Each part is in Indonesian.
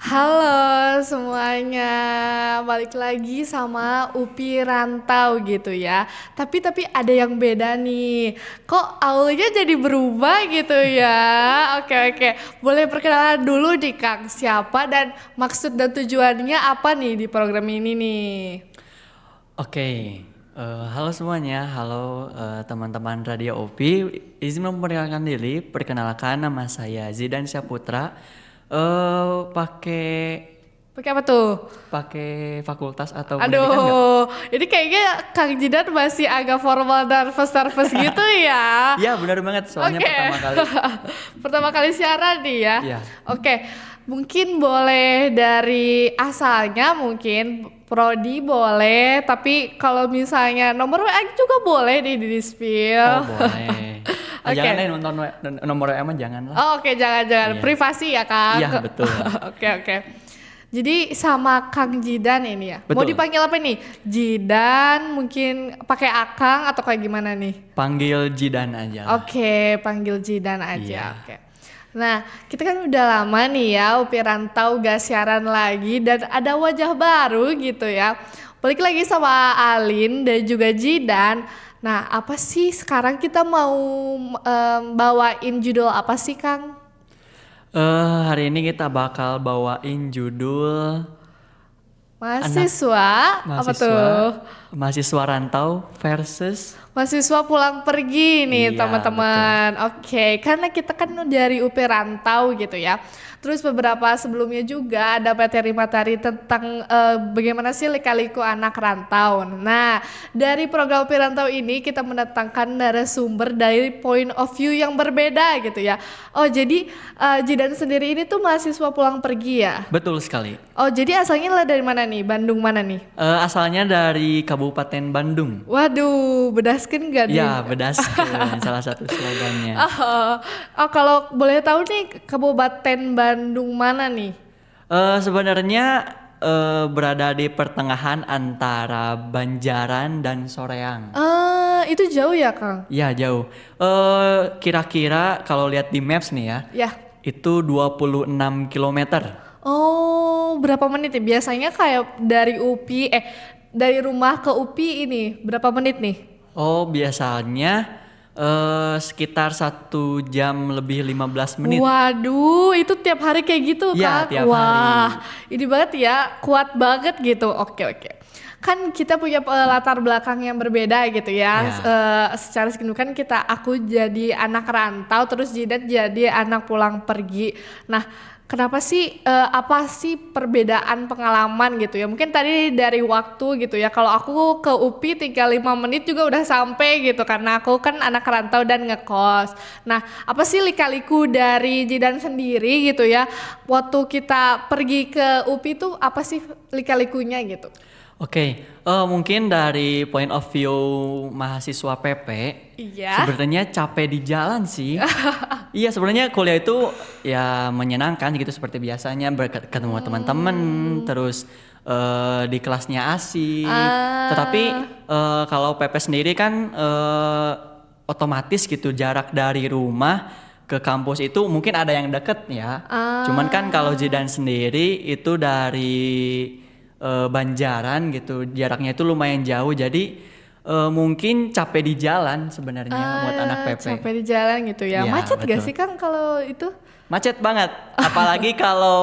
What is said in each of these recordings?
Halo semuanya, balik lagi sama Upi Rantau gitu ya. Tapi ada yang beda nih. Kok aulnya jadi berubah gitu ya? Oke, boleh perkenalan dulu nih Kang, siapa dan maksud dan tujuannya apa nih di program ini nih? Oke, halo semuanya, halo teman-teman Radio OPI. Izin memperkenalkan diri, perkenalkan nama saya Zidan Syaputra. Pakai Pakai apa tuh? pakai fakultas atau pendidikan nggak? Aduh, ini kayaknya Kang Jidan masih agak formal dan nervous gitu ya. Iya benar banget, soalnya Oke. pertama kali. Pertama kali siaran nih ya. Iya, Oke. Mungkin boleh dari asalnya mungkin prodi boleh, tapi kalau misalnya nomor WA juga boleh nih di oh spill. boleh. Oke. Jangan deh nonton nomor WA mah jangan lah. Oh, oke, jangan Iya, privasi ya Kang. iya betul, Oke. Jadi sama Kang Jidan ini ya. Mau betul. dipanggil apa nih? Jidan mungkin pakai Akang atau kayak gimana nih? Panggil Jidan aja lah. Oke, panggil Jidan aja. Iya, Oke. Nah, kita kan udah lama nih ya Upi Rantau gak siaran lagi dan ada wajah baru gitu ya. Balik lagi sama Alin dan juga Jidan. Nah, apa sih sekarang kita mau bawain judul apa sih, Kang? Hari ini kita bakal bawain judul anak Mahasiswa, apa mahasiswa tuh? mahasiswa rantau versus. Mahasiswa pulang pergi nih Iya betul. teman-teman. Oke, karena kita kan dari UP Rantau gitu ya. Terus beberapa sebelumnya juga ada materi-materi tentang bagaimana sih lika-liku anak rantau. Nah, dari program UP Rantau ini kita mendatangkan narasumber dari point of view yang berbeda gitu ya. Oh, jadi Jidan sendiri ini tuh mahasiswa pulang pergi ya? Betul sekali. Oh, jadi asalnya lah dari mana nih? Bandung mana nih? Asalnya dari Kabupaten Bandung. Waduh, bedaskan gak nih? Ya, Bedaskeun salah satu slogannya. Kalau boleh tahu nih Kabupaten Bandung mana nih? Sebenarnya berada di pertengahan antara Banjaran dan Soreang. Itu jauh ya Kang? Ya, jauh. Kira-kira kalau lihat di Maps nih ya, Ya. itu 26 kilometer. Oh, berapa menit nih? Biasanya kayak dari rumah ke UPI ini berapa menit nih? Oh, biasanya sekitar 1 jam lebih 15 menit. Waduh, itu tiap hari kayak gitu Ya, Kang? tiap Wah, hari. ini banget ya, kuat banget gitu. Oke. Kan kita punya latar belakang yang berbeda gitu ya. Ya, Secara signifikan aku jadi anak rantau, terus Jidat jadi anak pulang pergi. Nah, kenapa sih apa sih perbedaan pengalaman gitu ya? Mungkin tadi dari waktu gitu ya. Kalau aku ke UPI tinggal 5 menit juga udah sampai gitu karena aku kan anak rantau dan ngekos. Nah, apa sih lika-liku dari Jidan sendiri gitu ya? Waktu kita pergi ke UPI tuh apa sih lika-likunya gitu? oke. Mungkin dari point of view mahasiswa PP, Iya. sebenarnya capek di jalan sih. Iya, sebenarnya kuliah itu ya menyenangkan gitu seperti biasanya bertemu teman-teman, terus di kelasnya asik. Tetapi Ah, kalau PP sendiri kan otomatis gitu jarak dari rumah ke kampus itu mungkin ada yang deket ya. Cuman kan kalau Jidan sendiri itu dari Banjaran gitu, jaraknya itu lumayan jauh. Jadi mungkin capek di jalan sebenarnya buat anak PP. capek di jalan gitu ya. Iya, Macet gak betul. sih Kang kalau itu? Macet banget, apalagi kalau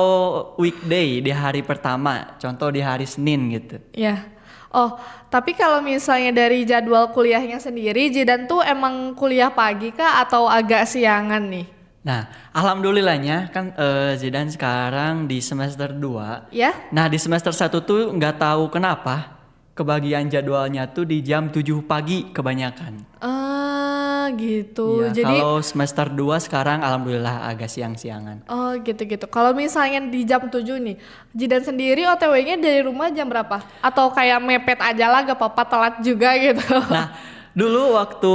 weekday di hari pertama, contoh di hari Senin gitu. Ya. Oh, tapi kalau misalnya dari jadwal kuliahnya sendiri, Jidan tuh emang kuliah pagi kah atau agak siangan nih? Nah, alhamdulillahnya kan Zidan sekarang di semester 2. Ya? Nah, di semester 1 tuh nggak tahu kenapa kebagian jadwalnya tuh di jam 7 pagi kebanyakan. Gitu. Iya, Jadi, kalau semester 2 sekarang alhamdulillah agak siang-siangan. oh gitu. Kalau misalnya di jam 7 nih, Jidan sendiri OTW-nya dari rumah jam berapa? Atau kayak mepet aja lah, gak apa-apa telat juga gitu? Nah, dulu waktu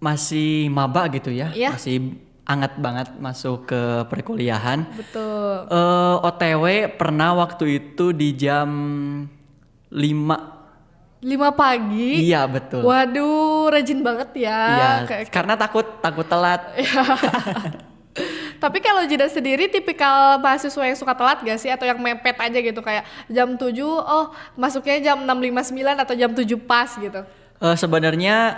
masih maba gitu ya, Iya, masih anget banget masuk ke perkuliahan. betul. OTW pernah waktu itu di jam 5. 5 pagi? Iya, betul. Waduh, rajin banget ya. Iya, Kayak karena takut takut telat. Tapi kalau Jidan sendiri tipikal mahasiswa yang suka telat gak sih? Atau yang mepet aja gitu kayak jam 7, oh masuknya jam 6:59 atau jam 7 pas gitu? Sebenarnya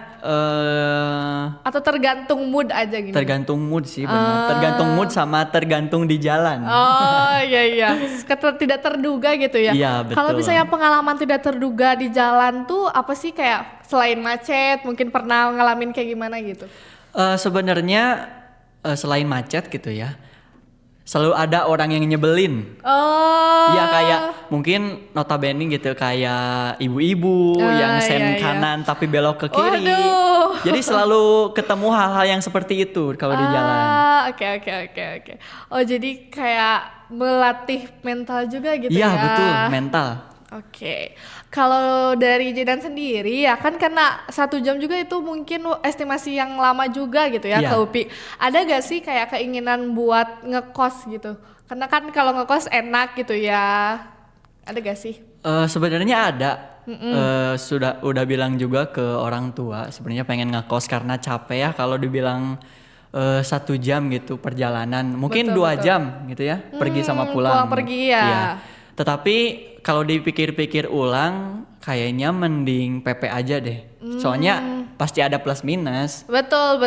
Atau tergantung mood aja gini? tergantung mood sih benar. Tergantung mood sama tergantung di jalan. Oh iya. Tidak terduga gitu ya? Iya, betul. Kalau misalnya pengalaman tidak terduga di jalan tuh apa sih kayak selain macet mungkin pernah ngalamin kayak gimana gitu? Sebenarnya selain macet gitu ya, selalu ada orang yang nyebelin. Oh. Iya kayak mungkin notabene gitu kayak ibu-ibu yang sen kanan tapi belok ke kiri. Waduh. Jadi selalu ketemu hal-hal yang seperti itu kalau di jalan. Oke. Oh jadi kayak melatih mental juga gitu Iya ya? betul, mental. Oke, kalau dari Jidan sendiri ya kan karena 1 jam juga itu mungkin estimasi yang lama juga gitu ya Iya. ke UPI. Ada gak sih kayak keinginan buat ngekos gitu? Karena kan kalau ngekos enak gitu ya. Ada gak sih? Sebenarnya ada. Udah bilang juga ke orang tua. Sebenarnya pengen ngekos karena capek ya kalau dibilang 1 jam gitu perjalanan. Mungkin Betul, 2 jam gitu ya pergi sama pulang. Pulang pergi ya. Iya. Tetapi kalau dipikir-pikir ulang, kayaknya mending PP aja deh. Soalnya pasti ada plus minus. Betul.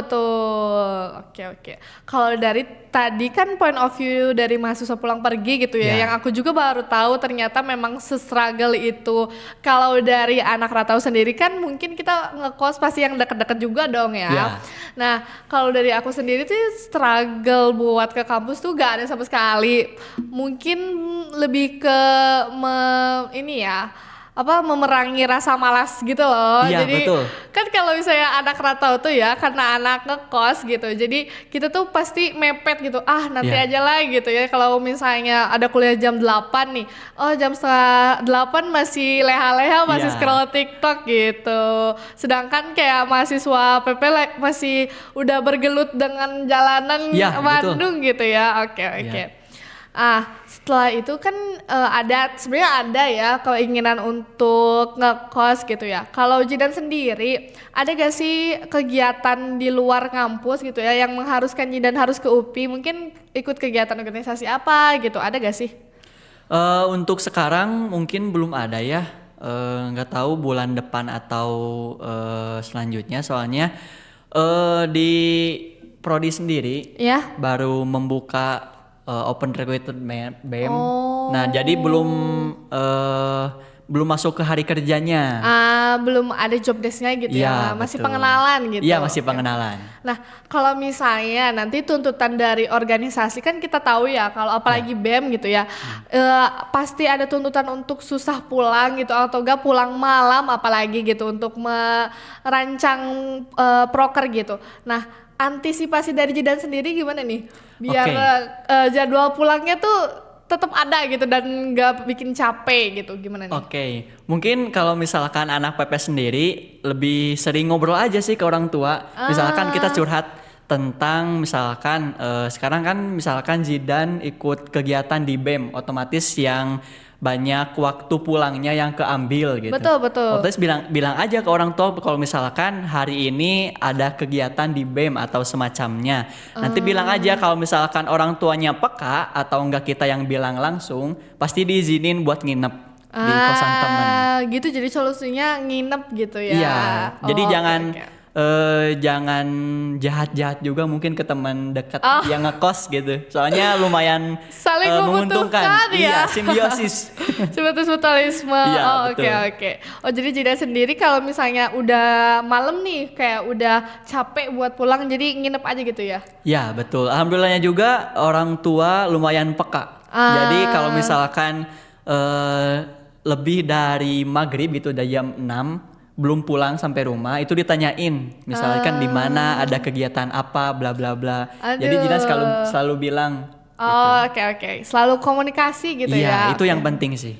Oke. Kalau dari tadi kan point of view dari mahasiswa pulang pergi gitu ya, Ya. yang aku juga baru tahu ternyata memang se-struggle itu. Kalau dari anak Ratau sendiri kan mungkin kita ngekos pasti yang deket-deket juga dong ya. Ya. Nah, kalau dari aku sendiri tuh struggle buat ke kampus tuh gak ada sama sekali. Mungkin lebih ke memerangi rasa malas gitu loh. Iya, Jadi betul. kan kalau misalnya anak Ratau tuh ya karena anak ngekos gitu. Jadi kita tuh pasti mepet gitu. Nanti Iya. aja lah gitu ya. Kalau misalnya ada kuliah jam 8 nih. Oh, jam setengah 8 masih leha-leha masih Iya. scroll TikTok gitu. Sedangkan kayak mahasiswa PP masih udah bergelut dengan jalanan Iya, betul. Bandung gitu ya. Oke. Iya. Setelah itu kan sebenarnya ada ya keinginan untuk ngekos gitu ya. Kalau Jidan sendiri, ada gak sih kegiatan di luar kampus gitu ya yang mengharuskan Jidan harus ke UPI? Mungkin ikut kegiatan organisasi apa gitu, ada gak sih? Untuk sekarang mungkin belum ada ya. Nggak tahu bulan depan atau selanjutnya. Soalnya di Prodi sendiri Ya. baru membuka open recruitment BEM. Oh. Nah, jadi belum masuk ke hari kerjanya. Belum ada job desk-nya gitu ya, Iya, masih betul. pengenalan gitu. Iya, masih Oke. pengenalan. Nah, kalau misalnya nanti tuntutan dari organisasi kan kita tahu ya, kalau apalagi BEM gitu ya, pasti ada tuntutan untuk susah pulang gitu atau enggak pulang malam apalagi gitu untuk merancang proker gitu. Nah, antisipasi dari Jidan sendiri gimana nih? Biar Oke. jadwal pulangnya tuh tetap ada gitu dan nggak bikin capek gitu, gimana nih? Oke, mungkin kalau misalkan anak PP sendiri lebih sering ngobrol aja sih ke orang tua. Misalkan kita curhat tentang misalkan sekarang kan misalkan Zidan ikut kegiatan di BEM, otomatis yang banyak waktu pulangnya yang keambil gitu. Betul. Otomatis bilang aja ke orang tua kalau misalkan hari ini ada kegiatan di BEM atau semacamnya. Nanti bilang aja kalau misalkan orang tuanya peka atau enggak kita yang bilang langsung, pasti diizinin buat nginep di kosan temen. Gitu, jadi solusinya nginep gitu ya. Iya, jadi Oke, jangan oke. jangan jahat-jahat juga mungkin ke teman dekat yang ngekos gitu. Soalnya lumayan Saling membutuhkan ya. Iya, simbiosis. Sebatas mutualisme. Iya, Oke. betul. Oh, jadi Jidan sendiri kalau misalnya udah malam nih kayak udah capek buat pulang jadi nginep aja gitu ya. Ya, betul. Alhamdulillahnya juga orang tua lumayan peka. Jadi kalau misalkan lebih dari maghrib gitu, dari jam 6 belum pulang sampai rumah, itu ditanyain misalkan di mana ada kegiatan apa bla bla bla. Jadi Jidan selalu bilang Oke. Selalu komunikasi gitu ya. iya, itu yang Oke. penting sih.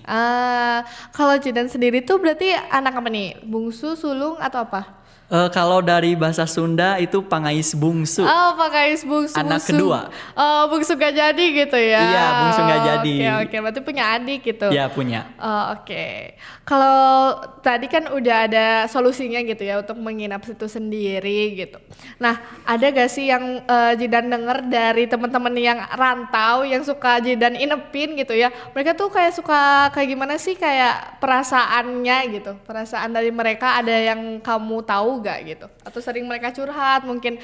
Kalau Jidan sendiri tuh berarti anak apa nih? Bungsu, sulung atau apa? Kalau dari bahasa Sunda itu pangais bungsu. Oh, pakai bungsu. Anak kedua. Oh, bungsu gak jadi gitu ya. Iya, bungsu gak jadi. Oke, berarti punya adik gitu. Ya punya. Oh, oke. Kalau tadi kan udah ada solusinya gitu ya untuk menginap situ sendiri gitu. Nah, ada gak sih yang Jidan denger dari teman-teman yang rantau yang suka Jidan inepin gitu ya? Mereka tuh kayak suka kayak gimana sih kayak perasaannya gitu? Perasaan dari mereka ada yang kamu tahu gak gitu? Atau sering mereka curhat mungkin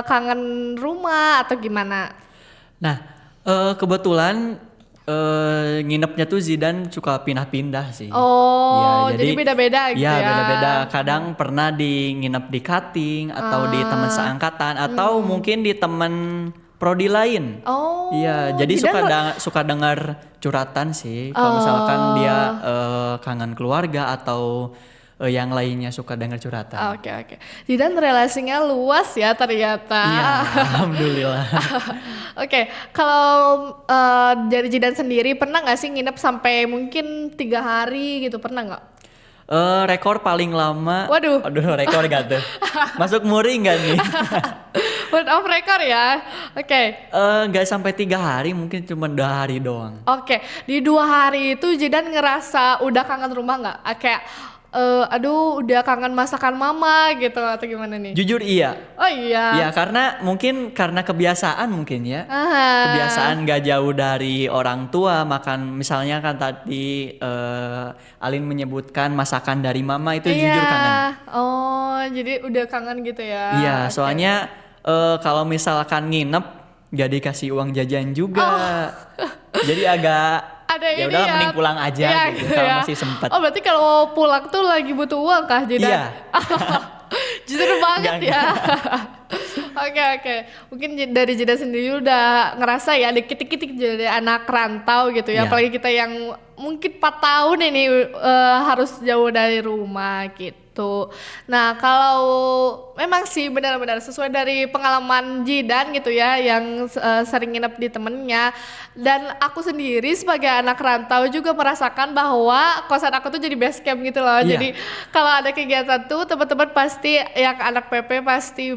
kangen rumah atau gimana? Nah, kebetulan nginepnya tuh Zidan suka pindah-pindah sih. Oh, Ya, jadi beda-beda gitu ya? Ya beda-beda. Kadang pernah nginep di cutting atau di teman seangkatan atau mungkin di teman prodi lain. Oh, Iya, jadi Jidan suka dengar curhatan sih. Kalau misalkan dia kangen keluarga atau yang lainnya suka dengar curhatan. Oke. Jidan relasinya luas ya ternyata. Iya, alhamdulillah. Oke, kalau dari Jidan sendiri pernah nggak sih nginep sampai mungkin 3 hari gitu, pernah nggak? Rekor paling lama. Waduh. Aduh, rekor gak tuh? Masuk muri nggak nih? World of record ya. Oke. Nggak sampai 3 hari, mungkin cuma 2 hari doang. Oke, di 2 hari itu Jidan ngerasa udah kangen rumah nggak? Kayak aduh udah kangen masakan mama gitu atau gimana nih? Jujur iya. Oh iya. Ya karena kebiasaan mungkin ya. Aha. Kebiasaan gak jauh dari orang tua makan, misalnya kan tadi Alin menyebutkan masakan dari mama itu jujur kangen. Oh, jadi udah kangen gitu ya. Iya, Oke. soalnya kalau misalkan nginep gak dikasih uang jajan juga. Jadi agak ada ya ini udah ya. mending pulang aja Iya, gitu gitu kalau ya. masih sempat. Oh, berarti kalau pulang tuh lagi butuh uang kah Jidan? Iya. Jujur banget ya. Oke. Mungkin dari Jidan sendiri udah ngerasa ya dikit-dikit jadi anak rantau gitu ya. Iya. Apalagi kita yang mungkin 4 tahun ini harus jauh dari rumah gitu. Nah, kalau memang sih benar-benar sesuai dari pengalaman Jidan gitu ya yang sering nginep di temennya, dan aku sendiri sebagai anak rantau juga merasakan bahwa kosan aku tuh jadi base camp gitu loh. Iya. Jadi kalau ada kegiatan tuh teman-teman pasti yang anak PP pasti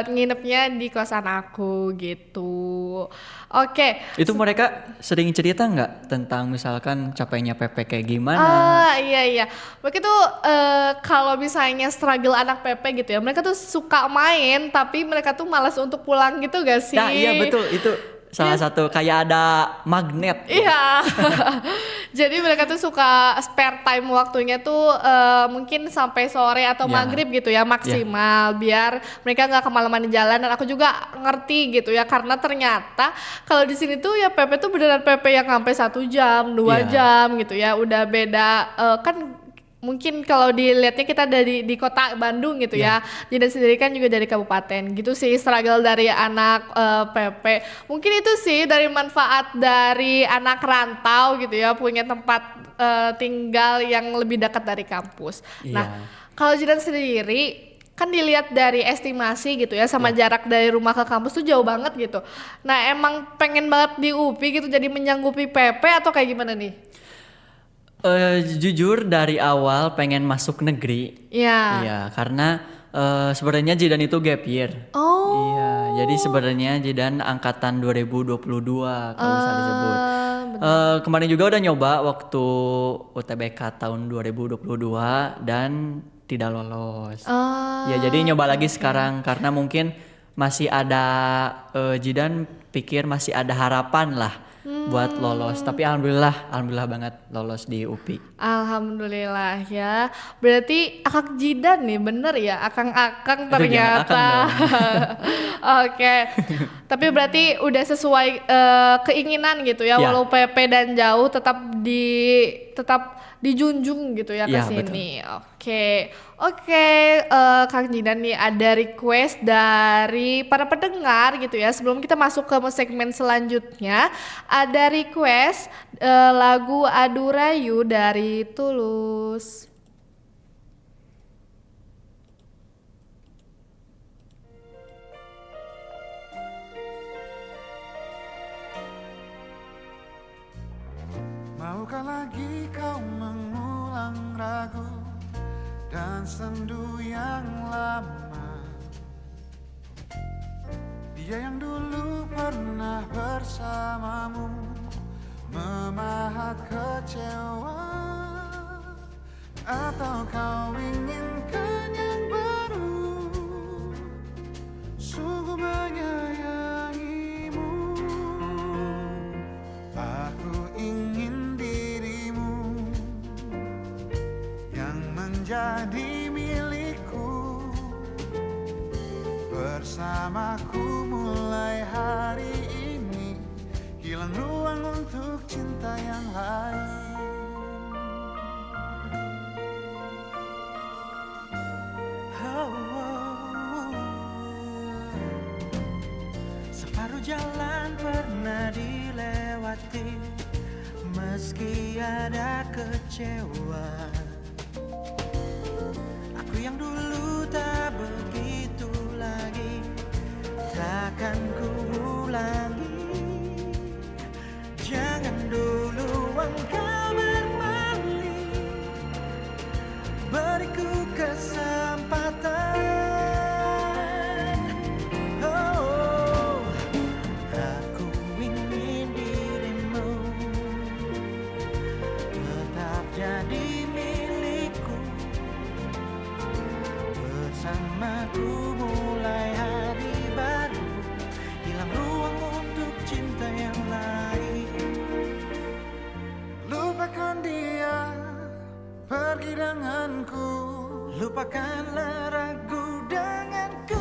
nginepnya di kosan aku gitu. Oke. Itu mereka sering cerita nggak tentang misalkan capeknya PP kayak gimana? Iya. Mereka tuh kalau misalnya struggle anak PP gitu ya, mereka tuh suka main tapi mereka tuh malas untuk pulang gitu gak sih? Nah, iya betul, itu salah satu kayak ada magnet. Iya. Jadi mereka tuh suka spare time waktunya tuh mungkin sampai sore atau Ya. maghrib gitu ya maksimal, biar mereka nggak kemalaman di jalan. Dan aku juga ngerti gitu ya, karena ternyata kalau di sini tuh ya PP tuh beneran PP yang sampai 1 jam, 2 Iya. jam gitu ya, udah beda kan. Mungkin kalau dilihatnya kita di kota Bandung gitu ya. Jidan sendiri kan juga dari kabupaten gitu sih, struggle dari anak PP. Mungkin itu sih dari manfaat dari anak rantau gitu ya, punya tempat tinggal yang lebih dekat dari kampus. Iya. Nah, kalau Jidan sendiri kan dilihat dari estimasi gitu ya, sama jarak dari rumah ke kampus tuh jauh banget gitu. Nah, emang pengen banget di UPI gitu jadi menyanggupi PP atau kayak gimana nih? Jujur dari awal pengen masuk negeri. Iya. Iya, karena sebenarnya Jidan itu gap year. Oh. Iya, jadi sebenarnya Jidan angkatan 2022 kalau bisa disebut. Kemarin juga udah nyoba waktu UTBK tahun 2022 dan tidak lolos. Ya, jadi nyoba lagi sekarang karena mungkin masih ada Jidan pikir masih ada harapan lah buat lolos. Tapi alhamdulillah banget lolos di UPI. Alhamdulillah ya. Berarti akak Jidan nih, bener ya, akang-akang Aduh, jangan ternyata. akang Oke. Tapi berarti udah sesuai keinginan gitu ya, Ya. walau PP dan jauh tetap dijunjung gitu ya ke Ya, sini. Oke, Kang Jidan nih ada request dari para pendengar gitu ya. Sebelum kita masuk ke segmen selanjutnya, ada request lagu Adu Rayu dari Tulus. Maukah lagi kau mengulang ragu dan sendu yang lama. Dia yang dulu pernah bersamamu, memahat kecewa. Atau kau inginkan yang baru, sungguh menyayangimu. Aku ingin dirimu yang menjadi milikku, bersamaku mulai hari ini. Hilang ruang untuk cinta yang lain. Separuh jalan pernah dilewati, meski ada kecewa. Aku yang dulu tak begitu lagi, takkan ku ulangi. Jangan dulu engkau berbalik, beriku kesempatan. Aku ingin dirimu tetap jadi milikku, bersamaku mulai hari baru. Hilang ruang untuk cinta yang lain. Lupakan dia, pergi denganku. Lupakanlah ragu denganku.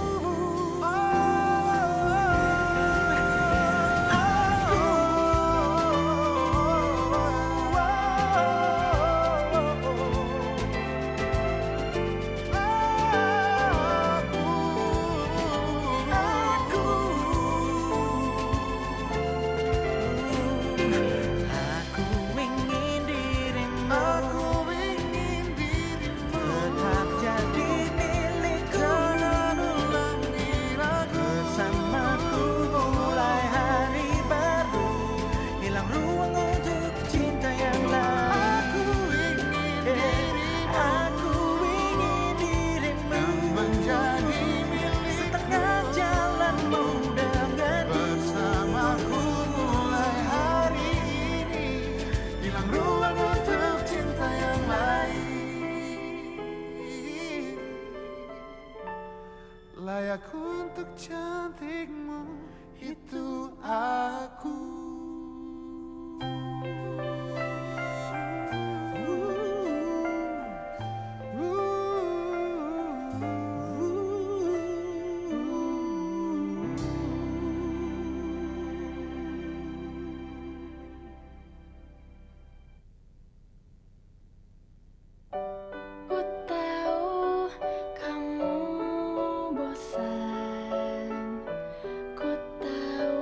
Layak untuk cantikmu, itu aku. Ku tahu kamu bosan, ku tahu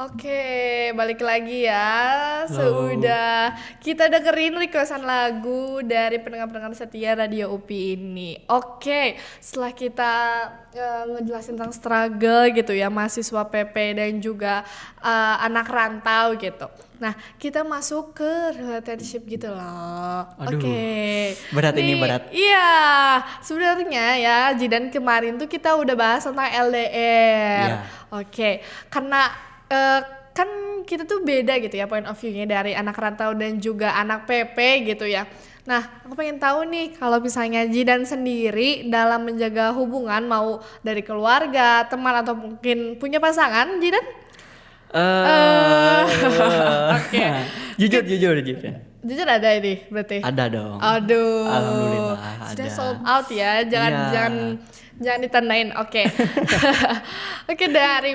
Oke, balik lagi ya. Sudah kita dengerin requestan lagu dari pendengar-pendengar setia Radio UPI ini. Oke, setelah kita ngejelasin tentang struggle gitu ya, mahasiswa PP dan juga anak rantau gitu. Nah, kita masuk ke relationship gitu loh. Aduh, Oke. berat ini, berat. Iya, sebenarnya ya Jidan kemarin tuh kita udah bahas tentang LDR. Iya. Oke, karena kan kita tuh beda gitu ya point of view-nya dari anak rantau dan juga anak PP gitu ya. Nah, aku pengen tahu nih kalau misalnya Jidan sendiri dalam menjaga hubungan mau dari keluarga, teman atau mungkin punya pasangan, Jidan? Oke. Jujur. Jujur ada ini berarti. Ada dong. Aduh. Alhamdulillah Sudah ada. sold out ya. Iya. Jangan ditandain. Oke. Oke,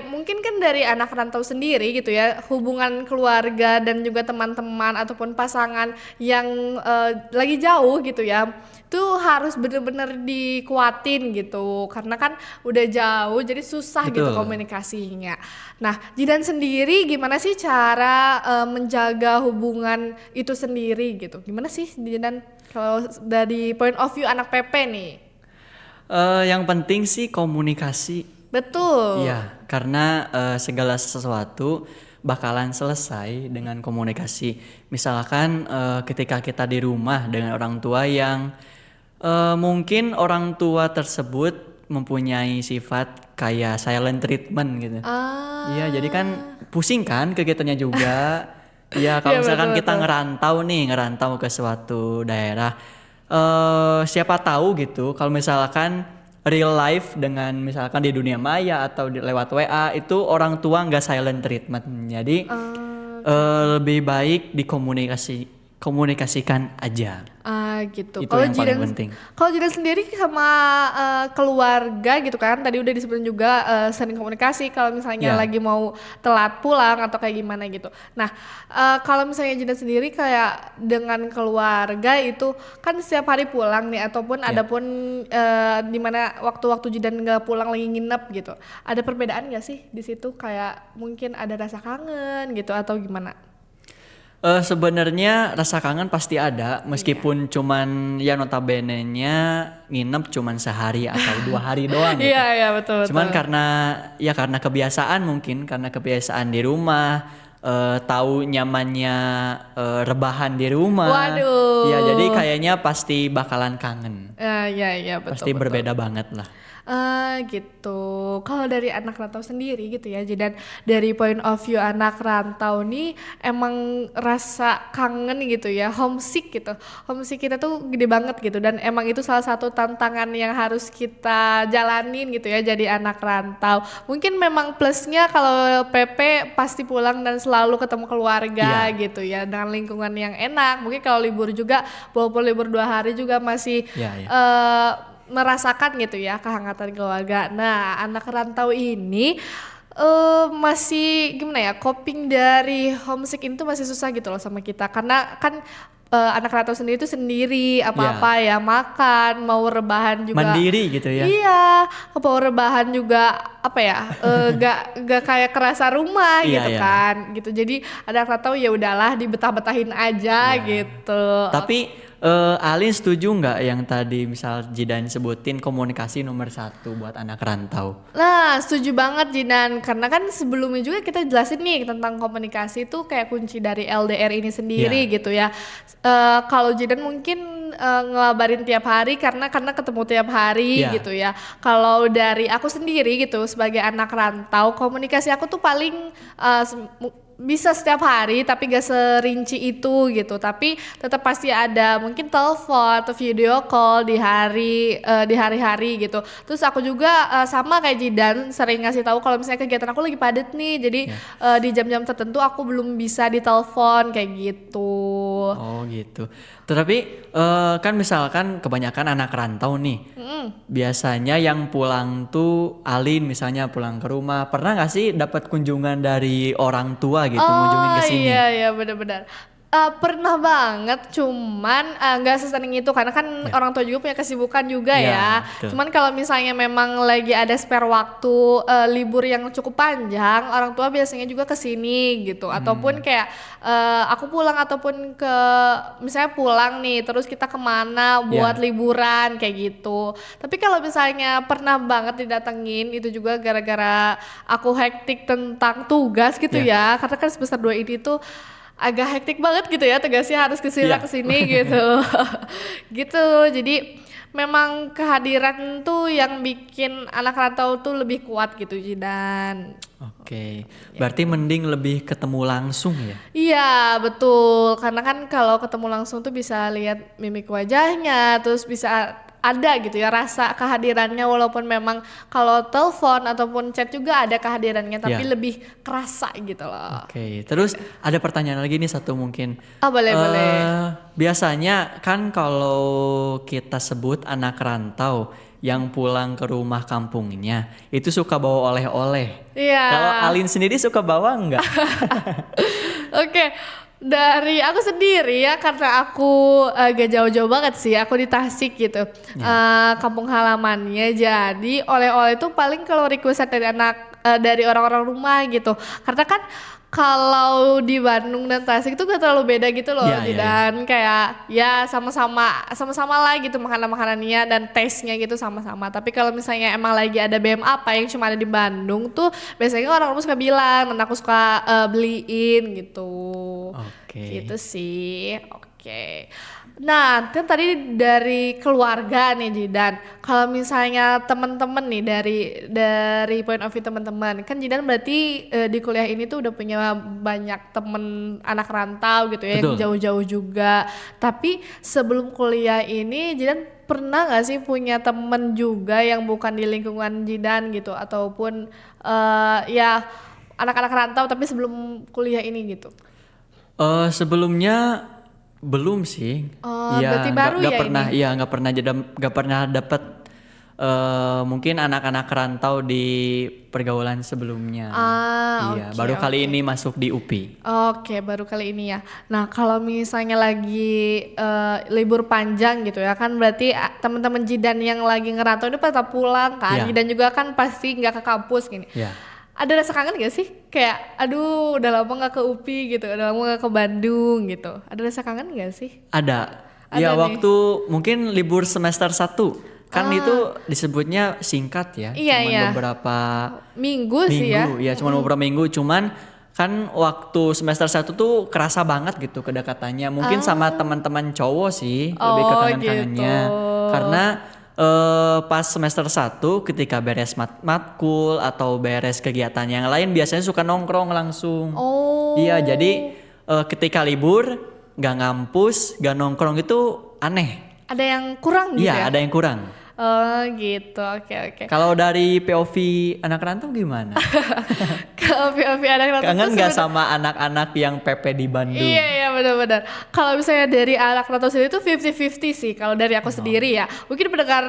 mungkin kan dari anak rantau sendiri gitu ya, hubungan keluarga dan juga teman-teman ataupun pasangan yang lagi jauh gitu ya. Tuh harus bener-bener dikuatin gitu karena kan udah jauh jadi susah gitu Betul. komunikasinya. Nah, Jidan sendiri gimana sih cara menjaga hubungan itu sendiri gitu? Gimana sih Jidan kalau dari point of view anak PP nih? Yang penting sih komunikasi. Betul. Iya, karena segala sesuatu bakalan selesai dengan komunikasi. Misalkan ketika kita di rumah dengan orang tua yang mungkin orang tua tersebut mempunyai sifat kayak silent treatment gitu. Iya, jadi kan pusing kan kegiatannya juga. Iya, kalau Iya, misalkan betul, kita betul. ngerantau ke suatu daerah, siapa tahu gitu kalau misalkan real life dengan misalkan di dunia maya atau lewat WA itu orang tua nggak silent treatment. Jadi lebih baik komunikasikan aja. Gitu. Itu yang paling penting. Kalau Jidan sendiri sama keluarga gitu kan, tadi udah disebutin juga sering komunikasi kalau misalnya Ya. lagi mau telat pulang atau kayak gimana gitu. Nah, kalau misalnya Jidan sendiri kayak dengan keluarga itu kan setiap hari pulang nih ataupun Ya. ada pun di mana waktu-waktu Jidan nggak pulang lagi nginep gitu. Ada perbedaan nggak sih di situ kayak mungkin ada rasa kangen gitu atau gimana? Sebenarnya rasa kangen pasti ada meskipun cuman ya notabene-nya nginep cuman sehari atau 2 hari doang gitu. Iya, betul. Cuman karena kebiasaan mungkin karena kebiasaan di rumah, tahu nyamannya rebahan di rumah. Waduh. Ya jadi kayaknya pasti bakalan kangen. Iya, betul. Pasti berbeda banget lah. Gitu. Kalau dari anak rantau sendiri gitu ya, dan dari point of view anak rantau nih emang rasa kangen gitu ya, homesick gitu. Homesick kita tuh gede banget gitu dan emang itu salah satu tantangan yang harus kita jalanin gitu ya jadi anak rantau. Mungkin memang plusnya kalau PP pasti pulang dan selalu ketemu keluarga Iya. gitu ya dengan lingkungan yang enak. Mungkin kalau libur juga walaupun libur 2 hari juga masih Iya. merasakan gitu ya kehangatan keluarga. Nah, anak rantau ini masih gimana ya, coping dari homesick itu masih susah gitu loh sama kita karena kan anak rantau sendiri itu sendiri apa-apa ya makan mau rebahan juga Mandiri gitu ya. iya mau rebahan juga apa ya gak kayak kerasa rumah Iya, gitu iya. kan gitu jadi anak rantau ya udahlah dibetah-betahin aja gitu. Tapi Alin setuju nggak yang tadi misal Jidan sebutin komunikasi nomor 1 buat anak rantau? Nah, setuju banget Jinan karena kan sebelumnya juga kita jelasin nih tentang komunikasi itu kayak kunci dari LDR ini sendiri Iya. gitu ya. Kalau Jidan mungkin ngelabarin tiap hari karena ketemu tiap hari Iya. gitu ya. Kalau dari aku sendiri gitu sebagai anak rantau, komunikasi aku tuh paling bisa setiap hari tapi gak serinci itu gitu tapi tetap pasti ada mungkin telepon atau video call di hari-hari gitu terus aku juga sama kayak Jidan sering ngasih tahu kalau misalnya kegiatan aku lagi padat nih jadi di jam-jam tertentu aku belum bisa ditelepon kayak gitu. Oh gitu. Tapi kan misalkan kebanyakan anak rantau nih, biasanya yang pulang tuh Alin misalnya pulang ke rumah, pernah nggak sih dapat kunjungan dari orang tua gitu, ngunjungin ke sini? Iya benar-benar. Pernah banget, cuman nggak sesering itu karena kan Ya. orang tua juga punya kesibukan juga Ya, ya. betul. Cuman kalau misalnya memang lagi ada spare waktu libur yang cukup panjang, orang tua biasanya juga kesini gitu. Ataupun kayak aku pulang ataupun ke misalnya pulang nih, terus kita kemana buat Ya. liburan kayak gitu. Tapi kalau misalnya pernah banget didatengin itu juga gara-gara aku hektik tentang tugas gitu Ya. ya. Karena kan semester 2 ini tuh agak hektik banget gitu ya, tugasnya harus kesini Iya. kesini gitu. Gitu. Jadi memang kehadiran tuh yang bikin anak rantau tuh lebih kuat gitu Jidan. Oke, berarti mending lebih ketemu langsung ya? Iya betul, karena kan kalau ketemu langsung tuh bisa lihat mimik wajahnya, terus bisa ada gitu ya rasa kehadirannya, walaupun memang kalau telepon ataupun chat juga ada kehadirannya, tapi Ya. lebih kerasa gitu loh. Oke, terus ada pertanyaan lagi nih satu mungkin. Boleh. Biasanya kan kalau kita sebut anak rantau yang pulang ke rumah kampungnya itu suka bawa oleh-oleh. Iya. Kalau Alin sendiri suka bawa nggak? Oke, dari aku sendiri ya karena aku gak jauh-jauh banget sih, aku di Tasik gitu, kampung halamannya. Jadi oleh-oleh itu paling kalau requestan dari dari orang-orang rumah gitu. Karena kan kalau di Bandung dan Tasik itu gak terlalu beda gitu loh, Iya, iya, dan kayak ya sama-sama lah gitu makanannya dan taste-nya gitu sama-sama. Tapi kalau misalnya emang lagi ada BM apa yang cuma ada di Bandung tuh biasanya orang rumah suka bilang dan aku suka beliin gitu. Oke. Gitu sih. Oke. Nah, kan tadi dari keluarga nih Jidan. Kalau misalnya teman-teman nih dari point of view teman-teman, kan Jidan berarti di kuliah ini tuh udah punya banyak temen anak rantau gitu ya, yang Betul. jauh-jauh juga. Tapi sebelum kuliah ini Jidan pernah nggak sih punya temen juga yang bukan di lingkungan Jidan gitu, ataupun ya anak-anak rantau tapi sebelum kuliah ini gitu? Sebelumnya belum sih. Berarti baru nggak ya pernah, ini? iya nggak pernah dapet mungkin anak-anak rantau di pergaulan sebelumnya. Iya, Oke, baru kali oke. ini masuk di UPI. Oke, baru kali ini ya. Nah, kalau misalnya lagi libur panjang gitu ya, kan berarti teman-teman Jidan yang lagi ngerantau ini pada pulang kan. Iya. Jidan juga kan pasti nggak ke kampus gini. Ya. Ada rasa kangen gak sih? Kayak, aduh udah lama nggak ke UPI gitu, udah lama nggak ke Bandung gitu. Ada rasa kangen gak sih? Ada. Ada Ya nih. waktu mungkin libur semester 1 kan itu disebutnya singkat ya, Iya, cuman iya. beberapa Minggu sih ya. minggu, ya cuman beberapa minggu, cuman kan waktu semester 1 tuh kerasa banget gitu kedekatannya. Mungkin sama teman-teman cowok sih, lebih ke Oh, kangen-kangennya. gitu. Karena pas semester 1 ketika beres matkul atau beres kegiatan yang lain biasanya suka nongkrong langsung. Oh. Iya, jadi ketika libur gak ngampus, gak nongkrong itu aneh. Ada yang kurang gitu Iya, ya? ada yang kurang. Oh gitu, oke. Kalau dari POV anak rantau gimana? Kalau POV anak rantau Kangen tuh gak sebenarnya- sama anak-anak yang PP di Bandung? Iya benar-benar. Kalau misalnya dari anak rantau sendiri itu 50-50 sih. Kalau dari aku sendiri ya, mungkin pendengar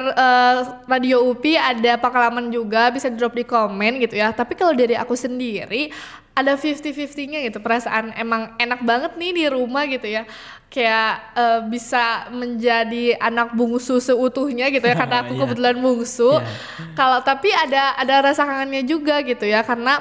radio UPI ada pengalaman juga bisa drop di komen gitu ya. Tapi kalau dari aku sendiri ada 50-50-nya gitu. Perasaan emang enak banget nih di rumah gitu ya. Kayak bisa menjadi anak bungsu seutuhnya gitu ya, karena aku Iya. kebetulan bungsu. Iya. Kalau tapi ada rasa kangennya juga gitu ya, karena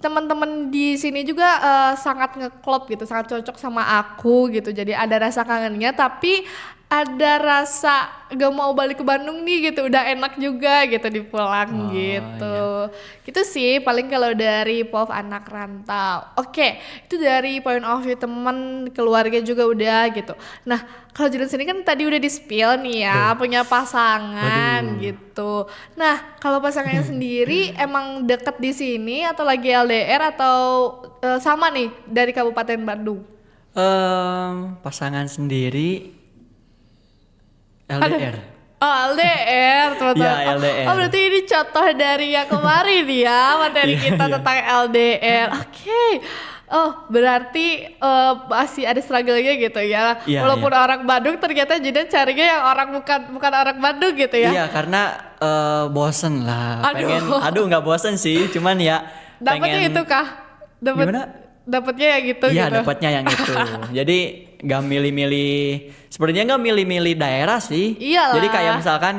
teman-teman di sini juga sangat ngeklop gitu, sangat cocok sama aku gitu. Jadi ada rasa kangennya, tapi ada rasa gak mau balik ke Bandung nih gitu. Udah enak juga gitu dipulang gitu. Gitu sih paling kalau dari POV anak rantau. Oke, itu dari point of view teman, keluarga juga udah gitu. Nah, kalau Jidan sini kan tadi udah di-spill nih ya, punya pasangan gitu. Nah, kalau pasangannya sendiri emang deket di sini atau lagi LDR atau sama nih dari Kabupaten Bandung? Pasangan sendiri LDR. Oh, LDR teman-teman. Iya, LDR. Oh, berarti ini contoh dari yang kemarin ya, materi kita tentang LDR. Oke. Oh, berarti masih ada struggle-nya gitu ya. Iya, Walaupun orang Bandung ternyata jadi carinya yang orang bukan orang Bandung gitu ya. Iya, karena bosen lah. Aduh. Pengen, nggak bosen sih, cuman ya Dapatnya pengen. itu kah? Dapat Gimana? dapatnya ya gitu Iya, gitu. dapatnya yang itu. Jadi nggak milih-milih, sebenarnya nggak milih-milih daerah sih. Iyalah. Jadi kayak misalkan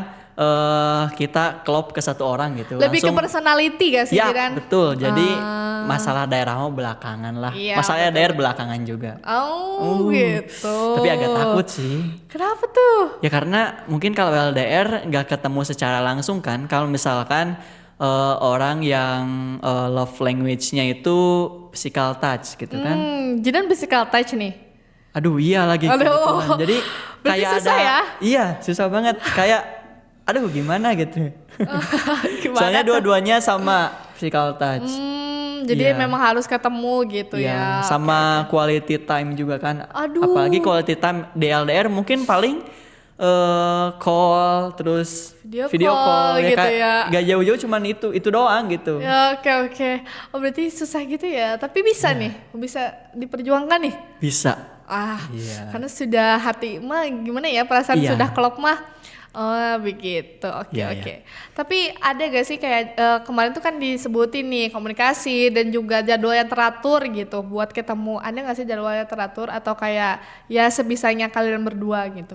kita klop ke satu orang gitu. Lebih ke langsung, personality gak sih ya Jidan? betul. Jadi masalah daerah mau belakangan lah. Iya, Masalahnya betul, daerah belakangan juga. Oh gitu. Tapi agak takut sih. Kenapa tuh? Ya karena mungkin kalau LDR nggak ketemu secara langsung kan. Kalau misalkan orang yang love language-nya itu physical touch gitu kan. Jidan physical touch nih. Aduh iya lagi Aduh. kebetulan. Jadi Berarti kayak susah ada ya? Iya, susah banget. Kayak aduh gimana gitu. Gimana Soalnya tuh? dua-duanya sama physical touch. Jadi Iya. memang harus ketemu gitu Iya, ya. sama quality time juga kan. Aduh. Apalagi quality time di LDR mungkin paling call terus Video call gitu ya. Gak jauh-jauh cuman itu doang gitu. Ya, oke. Oh berarti susah gitu ya. Tapi bisa nih, bisa diperjuangkan nih. Bisa. Iya. Karena sudah hati mah gimana ya perasaan Iya. sudah klop mah. Oh begitu, oke. Iya. Tapi ada gak sih kayak kemarin tuh kan disebutin nih komunikasi dan juga jadwal yang teratur gitu buat ketemu. Ada gak sih jadwal yang teratur atau kayak ya sebisanya kalian berdua gitu?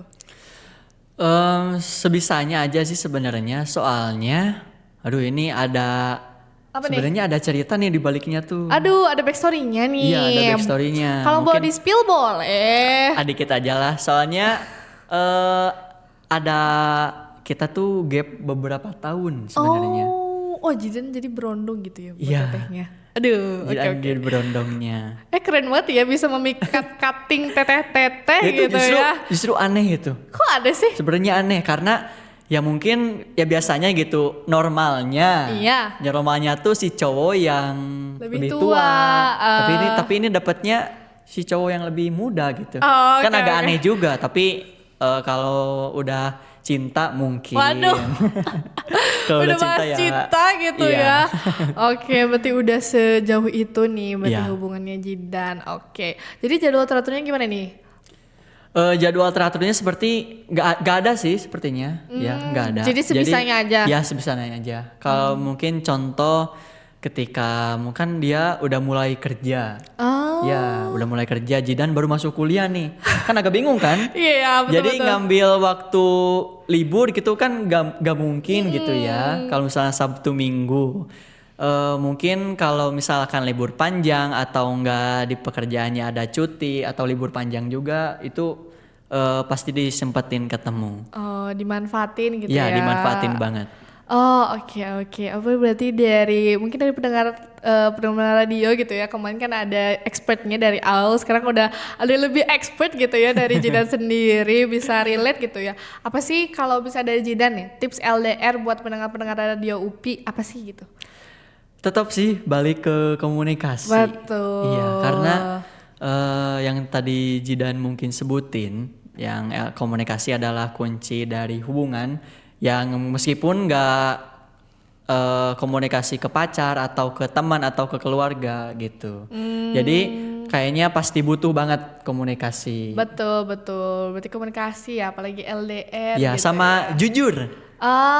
Sebisanya aja sih sebenarnya. Soalnya, aduh ini ada Apa nih? sebenarnya ada cerita nih di baliknya tuh. Aduh ada backstory-nya nih. Iya ada backstory-nya. Kalau mau Mungkin di spill boleh. dikit aja lah. Soalnya ada kita tuh gap beberapa tahun sebenarnya. Oh Jidan jadi berondong gitu ya buat Iya. tetehnya. Aduh, Jadi oke. ada berondongnya. Keren banget ya bisa memikat cutting teteh-teteh Itu gitu ya. justru aneh gitu. Kok ada sih? Sebenarnya aneh karena ya mungkin ya biasanya gitu normalnya. Iya. Normalnya tuh si cowok yang Lebih lebih tua, tua. Tapi ini dapatnya si cowok yang lebih muda gitu. Oh, Kan oke, agak oke. aneh juga tapi kalau udah cinta mungkin. Waduh. Kalau Udah bahas cinta gitu iya. ya. Oke, berarti udah sejauh itu nih berarti Iya. hubungannya Jidan. Oke. Jadi jadwal teraturnya gimana nih? Jadwal teraturnya seperti nggak ada sih sepertinya, ya nggak ada. jadi sebisanya aja? Ya sebisanya aja. Kalau mungkin contoh ketika mungkin dia udah mulai kerja, Oh. ya udah mulai kerja, Jidan baru masuk kuliah nih, kan agak bingung kan? Iya, betul. Jadi ngambil waktu libur gitu kan gak mungkin gitu ya. Kalau misalnya Sabtu Minggu, mungkin kalau misalkan libur panjang atau enggak di pekerjaannya ada cuti atau libur panjang juga itu pasti disempetin ketemu. Oh, dimanfaatin gitu Iya, ya. dimanfaatin banget. Oh, oke. Apa berarti mungkin dari pendengar radio gitu ya. Kemarin kan ada expertnya dari Aul, sekarang udah ada lebih expert gitu ya dari Jidan sendiri, bisa relate gitu ya. Apa sih kalau bisa dari Jidan nih, tips LDR buat pendengar-pendengar radio UPI apa sih gitu? Tetap sih balik ke komunikasi. Betul. Iya, karena yang tadi Jidan mungkin sebutin, yang komunikasi adalah kunci dari hubungan. Yang meskipun nggak komunikasi ke pacar atau ke teman atau ke keluarga gitu. Jadi kayaknya pasti butuh banget komunikasi. Betul. Berarti komunikasi ya, apalagi LDR Ya gitu sama ya. jujur.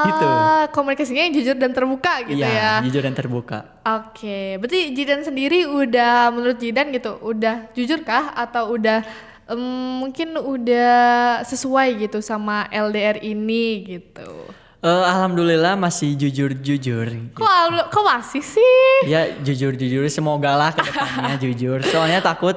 Gitu. Komunikasinya yang jujur dan terbuka gitu ya. Jujur dan terbuka. Oke, berarti Jidan sendiri menurut Jidan gitu, udah jujur kah atau udah mungkin udah sesuai gitu sama LDR ini gitu? Alhamdulillah masih jujur-jujur. Kok masih sih? Ya jujur-jujur, semoga lah ke depannya jujur. Soalnya takut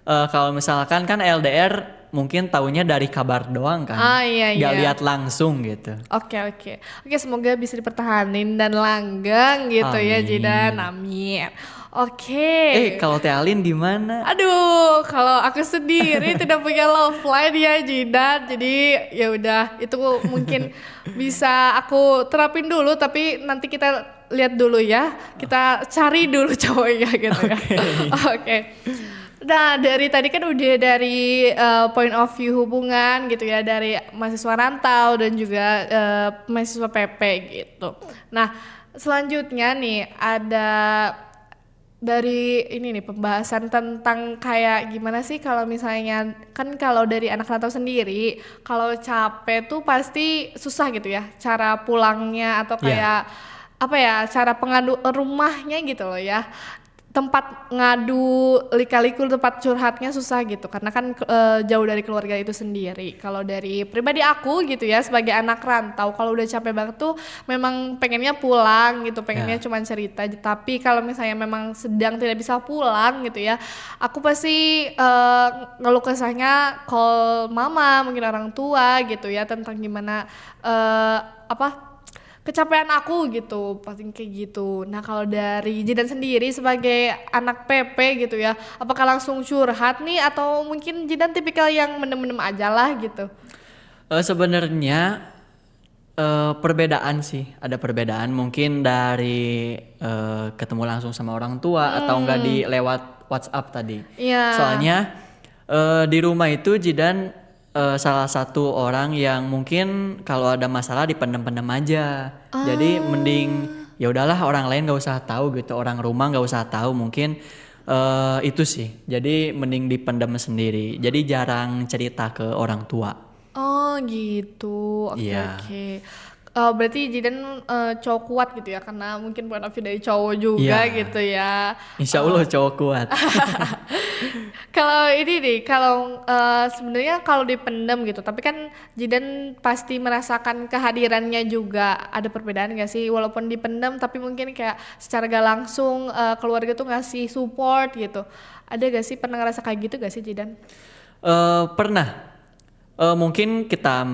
kalau misalkan kan LDR mungkin taunya dari kabar doang kan. Iya. Nggak lihat langsung gitu. Oke, semoga bisa dipertahanin dan langgeng gitu ya Amin. Jidan, amin. Oke. Kalau Teh Alin gimana? Aduh, kalau aku sendiri tidak punya love line ya Jidan, jadi ya udah itu mungkin bisa aku terapin dulu, tapi nanti kita lihat dulu ya, kita cari dulu cowoknya gitu ya. Oke. Nah dari tadi kan udah dari point of view hubungan gitu ya, dari mahasiswa rantau dan juga mahasiswa PP gitu. Nah selanjutnya nih ada dari ini nih pembahasan tentang kayak gimana sih kalau misalnya kan kalau dari anak rantau sendiri kalau capek tuh pasti susah gitu ya cara pulangnya atau kayak apa ya cara pengadu rumahnya gitu loh ya. tempat ngadu lika-liku, tempat curhatnya susah gitu karena kan jauh dari keluarga itu sendiri. Kalau dari pribadi aku gitu ya sebagai anak rantau, kalau udah capek banget tuh memang pengennya pulang gitu, pengennya Ya. cuma cerita. Tapi kalau misalnya memang sedang tidak bisa pulang gitu ya, aku pasti ngeluh kesahnya call mama, mungkin orang tua gitu ya, tentang gimana apa kecapean aku gitu, paling kayak gitu. Nah kalau dari Jidan sendiri sebagai anak PP gitu ya, apakah langsung curhat nih atau mungkin Jidan tipikal yang mendem-mendem aja lah gitu? Sebenarnya perbedaan sih, ada perbedaan mungkin dari ketemu langsung sama orang tua atau enggak di lewat WhatsApp tadi. Iya. Soalnya di rumah itu Jidan salah satu orang yang mungkin kalau ada masalah dipendam-pendam aja. Jadi mending ya udahlah orang lain nggak usah tahu gitu, orang rumah nggak usah tahu mungkin itu sih. Jadi mending dipendam sendiri. Jadi jarang cerita ke orang tua. Oh gitu, oke Iya. oke. Berarti Jidan cowok kuat gitu ya, karena mungkin point of view dari cowok juga Iya. gitu ya. Insya Allah cowok kuat. Kalau ini nih, kalau sebenarnya kalau dipendam gitu, tapi kan Jidan pasti merasakan kehadirannya juga. Ada perbedaan gak sih? Walaupun dipendam, tapi mungkin kayak secara gak langsung keluarga tuh ngasih support gitu. Ada gak sih pernah ngerasa kayak gitu gak sih Jidan? Pernah. Mungkin kita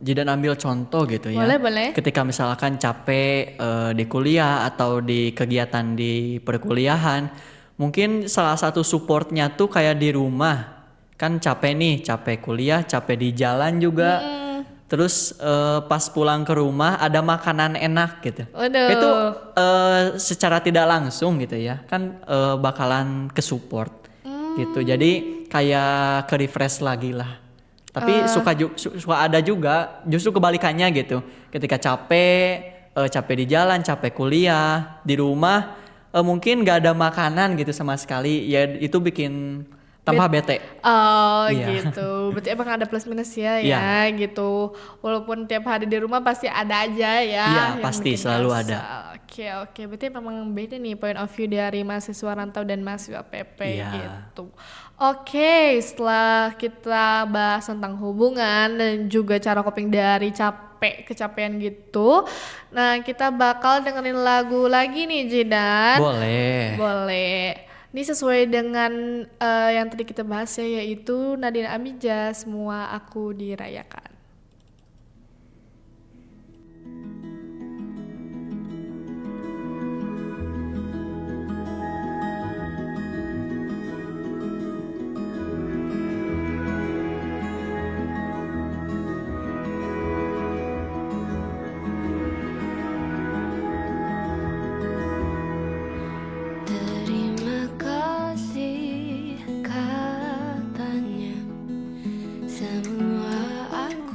Jidan ambil contoh gitu ya. Boleh, boleh. Ketika misalkan capek di kuliah atau di kegiatan di perkuliahan, mungkin salah satu supportnya tuh kayak di rumah. Kan capek nih, capek kuliah, capek di jalan juga. Terus pas pulang ke rumah ada makanan enak gitu. Waduh. Itu secara tidak langsung gitu ya, kan bakalan ke support gitu. Jadi kayak ke refresh lagi lah. Tapi suka ada juga justru kebalikannya gitu. Ketika capek di jalan, capek kuliah, di rumah mungkin gak ada makanan gitu sama sekali. Ya itu bikin tambah bete. Oh Iya. gitu, berarti emang ada plus minus ya Iya. gitu. Walaupun tiap hari di rumah pasti ada aja ya. Iya, yang pasti bikin selalu kesal. ada. Oke, berarti memang beda nih point of view dari mahasiswa rantau dan mahasiswa PP Iya. gitu. Oke, setelah kita bahas tentang hubungan dan juga cara coping dari kecapean gitu. Nah, kita bakal dengerin lagu lagi nih Jidan. Boleh. Boleh. Ini sesuai dengan yang tadi kita bahas ya, yaitu Nadine Amijah, Semua Aku Dirayakan. Terima kasih katanya, semua aku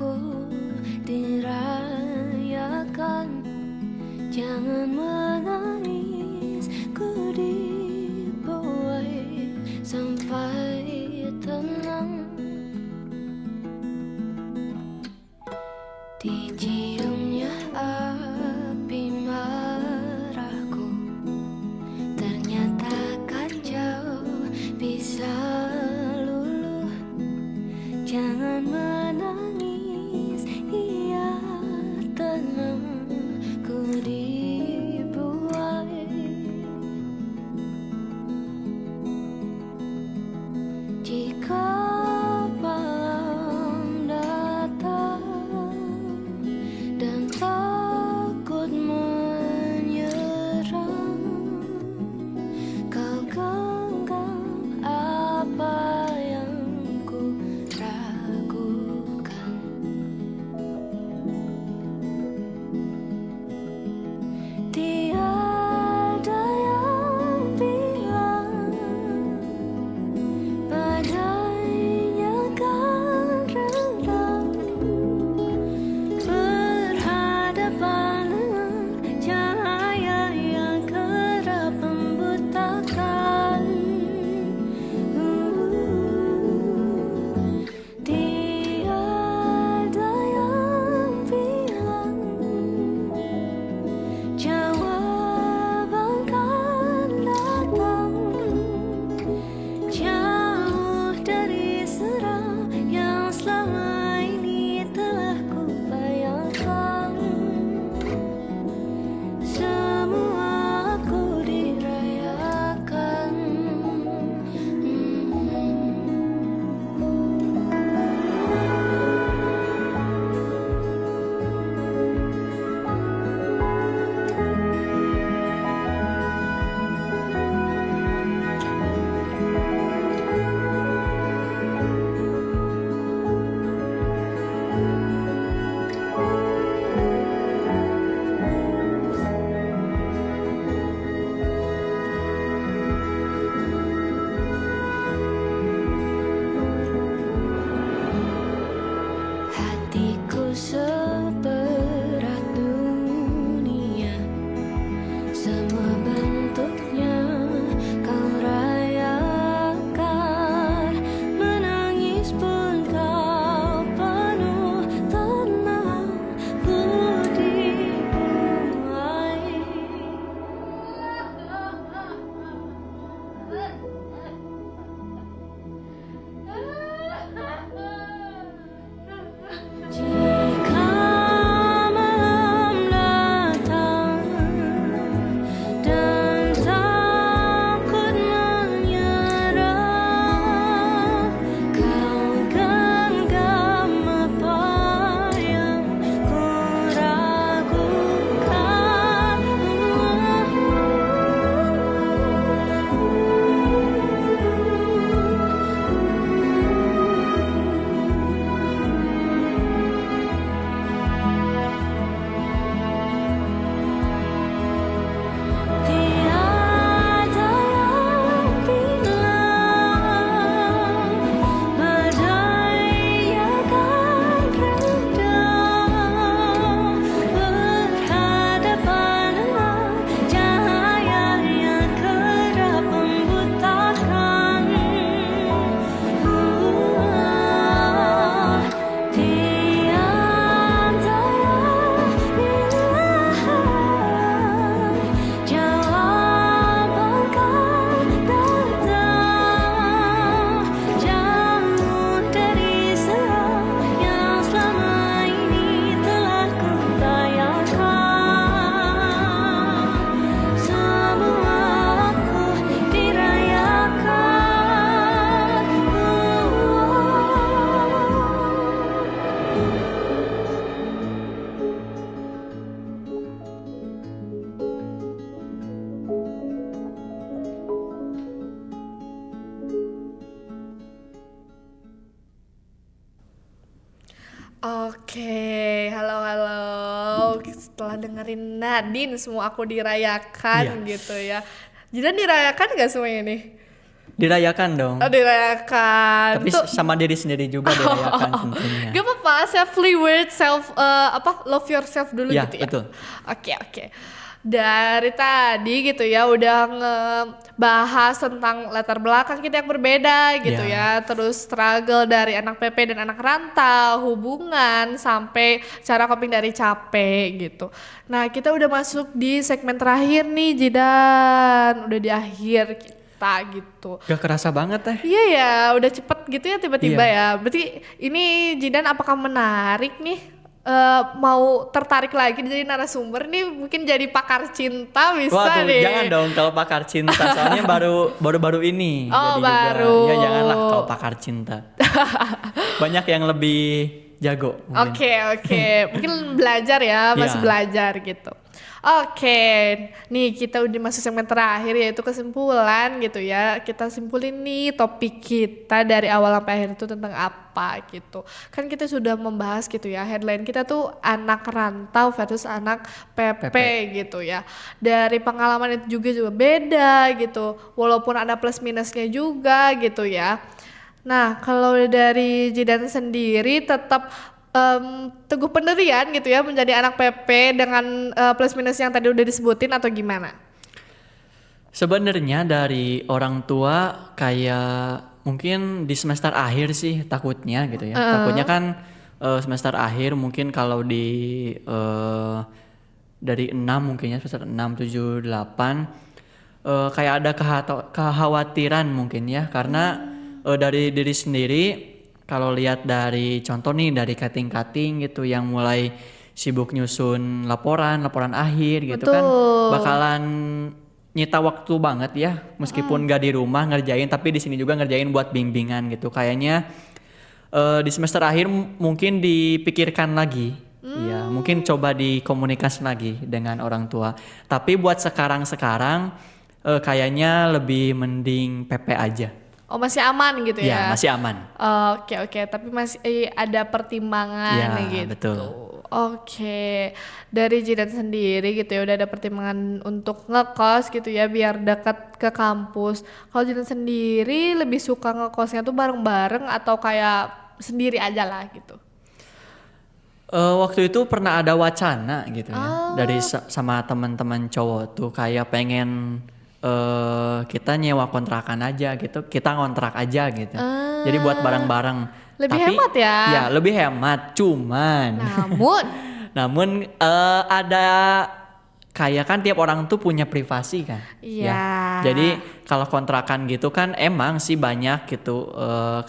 Oke, halo. Setelah dengerin Nadine, semua aku dirayakan gitu ya. Jidan dirayakan gak semuanya nih? Dirayakan dong. Oh, dirayakan. Tapi sama diri sendiri juga dirayakan tentunya. Gak apa-apa, selfly word, love yourself dulu Ya, gitu ya. betul. Oke. Dari tadi gitu ya udah ngebahas tentang latar belakang kita yang berbeda gitu ya. Terus struggle dari anak PP dan anak rantau, hubungan sampai cara coping dari capek gitu. Nah, kita udah masuk di segmen terakhir nih, Jidan. Udah di akhir kita gitu. Gak kerasa banget teh. Iya ya, udah cepet gitu ya tiba-tiba Iya. ya. Berarti ini Jidan apakah menarik nih? Mau tertarik lagi jadi narasumber nih, mungkin jadi pakar cinta bisa Waduh, nih. jangan dong kalau pakar cinta, soalnya baru ini. Oh, jadi baru. Juga, ya janganlah kalau pakar cinta. Banyak yang lebih jago. Mungkin. Oke. Mungkin belajar ya, masih Iya. belajar gitu. Oke, nih kita udah masuk segmen terakhir yaitu kesimpulan gitu ya. Kita simpulin nih topik kita dari awal sampai akhir itu tentang apa gitu. Kan kita sudah membahas gitu ya, headline kita tuh anak rantau versus anak PP gitu ya. Dari pengalaman itu juga beda gitu. Walaupun ada plus minusnya juga gitu ya. Nah, kalau dari Jidan sendiri tetap teguh pendirian gitu ya menjadi anak PP dengan plus minus yang tadi udah disebutin atau gimana? Sebenarnya dari orang tua kayak mungkin di semester akhir sih takutnya gitu ya. Takutnya kan semester akhir mungkin kalau di dari 6 mungkin ya semester 6, 7, 8 kayak ada kekhawatiran mungkin ya karena dari diri sendiri kalau lihat dari contoh nih dari cutting gitu yang mulai sibuk nyusun laporan akhir gitu kan bakalan nyita waktu banget ya meskipun gak di rumah ngerjain tapi di sini juga ngerjain buat bimbingan gitu kayaknya di semester akhir mungkin dipikirkan lagi ya mungkin coba dikomunikasi lagi dengan orang tua tapi buat sekarang kayaknya lebih mending PP aja. Oh, masih aman gitu ya? Ya masih aman. Oke, tapi masih ada pertimbangan Ya, gitu. betul. Oke, dari Jidan sendiri gitu ya udah ada pertimbangan untuk ngekos gitu ya biar dekat ke kampus. Kalau Jidan sendiri lebih suka ngekosnya tuh bareng-bareng atau kayak sendiri aja lah gitu? Waktu itu pernah ada wacana gitu ya dari sama teman-teman cowok tuh kayak pengen kita nyewa kontrakan aja gitu, kita ngontrak aja gitu. Jadi buat bareng-bareng. Lebih hemat ya? Ya lebih hemat, cuman. Namun ada kayak kan tiap orang tuh punya privasi kan. Iya. Ya. Jadi kalau kontrakan gitu kan emang sih banyak gitu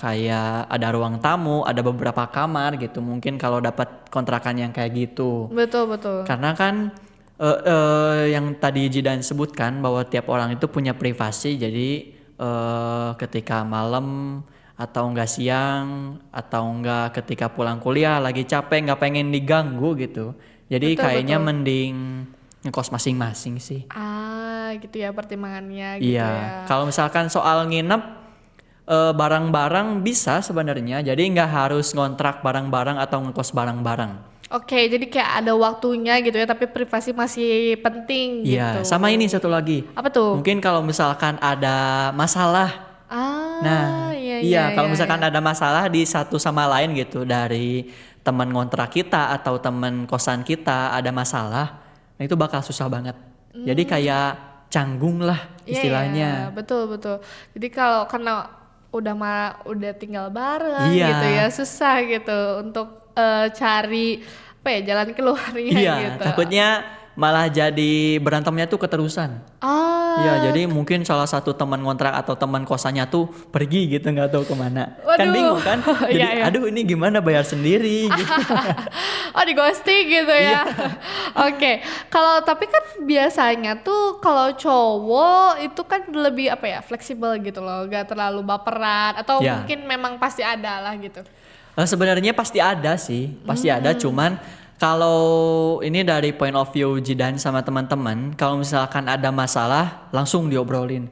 kayak ada ruang tamu, ada beberapa kamar gitu. Mungkin kalau dapat kontrakan yang kayak gitu. Betul. Karena kan yang tadi Jidan sebutkan bahwa tiap orang itu punya privasi. Jadi ketika malam atau enggak siang atau enggak ketika pulang kuliah lagi capek nggak pengen diganggu gitu. Jadi kayaknya mending ngekos masing-masing sih. Gitu ya pertimbangannya gitu iya. ya. Kalau misalkan soal nginep barang-barang bisa sebenarnya. Jadi nggak harus ngontrak barang-barang atau ngekos barang-barang. Oke, jadi kayak ada waktunya gitu ya, tapi privasi masih penting gitu. Iya, sama ini satu lagi. Apa tuh? Mungkin kalau misalkan ada masalah. Iya, kalau misalkan ada masalah di satu sama lain gitu dari teman ngontrak kita atau teman kosan kita ada masalah, nah itu bakal susah banget. Jadi kayak canggung lah istilahnya. Iya, betul. Jadi kalau karena udah tinggal bareng gitu ya, susah gitu untuk cari jalan keluarnya gitu. Takutnya malah jadi berantemnya tuh keterusan. Iya, jadi mungkin salah satu teman ngontrak atau teman kosannya tuh pergi gitu nggak tahu kemana. Kan bingung kan? Jadi aduh ini gimana bayar sendiri gitu. Di ghosting gitu ya. Oke. Kalau tapi kan biasanya tuh kalau cowok itu kan lebih fleksibel gitu loh, gak terlalu baperan atau mungkin memang pasti ada lah gitu. Sebenarnya pasti ada sih, pasti ada. Cuman kalau ini dari point of view Jidan sama teman-teman, kalau misalkan ada masalah langsung diobrolin.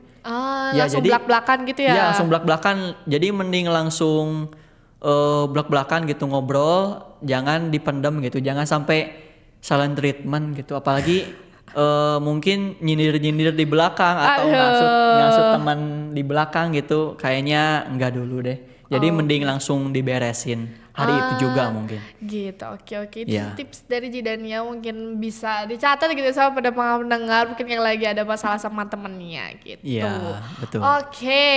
Langsung belak-belakan gitu ya? Iya, langsung belak-belakan. Jadi mending langsung belak-belakan gitu ngobrol, jangan dipendam gitu, jangan sampai silent treatment gitu, apalagi mungkin nyindir-nyindir di belakang atau ngasut teman di belakang gitu, kayaknya enggak dulu deh. Jadi mending langsung diberesin hari itu juga mungkin. Gitu, oke. Itu Ya. tips dari Jidannya mungkin bisa dicatat gitu sama pada pendengar mungkin yang lagi ada masalah sama temennya gitu. Iya, betul. Oke,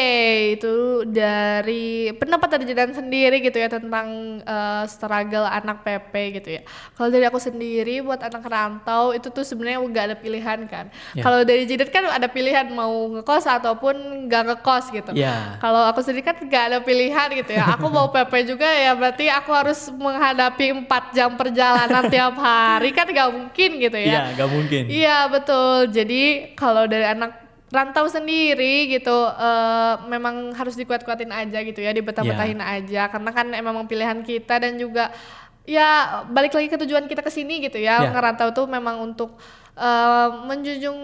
itu dari pendapat dari Jidan sendiri gitu ya tentang struggle anak PP gitu ya. Kalau dari aku sendiri buat anak rantau itu tuh sebenarnya nggak ada pilihan kan. Ya. Kalau dari Jidan kan ada pilihan mau ngekos ataupun nggak ngekos gitu. Ya. Kalau aku sendiri kan nggak ada pilihan gitu ya. Aku mau PP juga ya berarti aku harus menghadapi 4 jam perjalanan tiap hari kan nggak mungkin gitu ya. Iya, nggak mungkin. Iya betul. Jadi kalau dari anak rantau sendiri gitu memang harus dikuat-kuatin aja gitu ya, dibetah-betahin aja karena kan emang pilihan kita dan juga ya balik lagi ke tujuan kita kesini gitu ya. Ya. Ngerantau tuh memang untuk menjunjung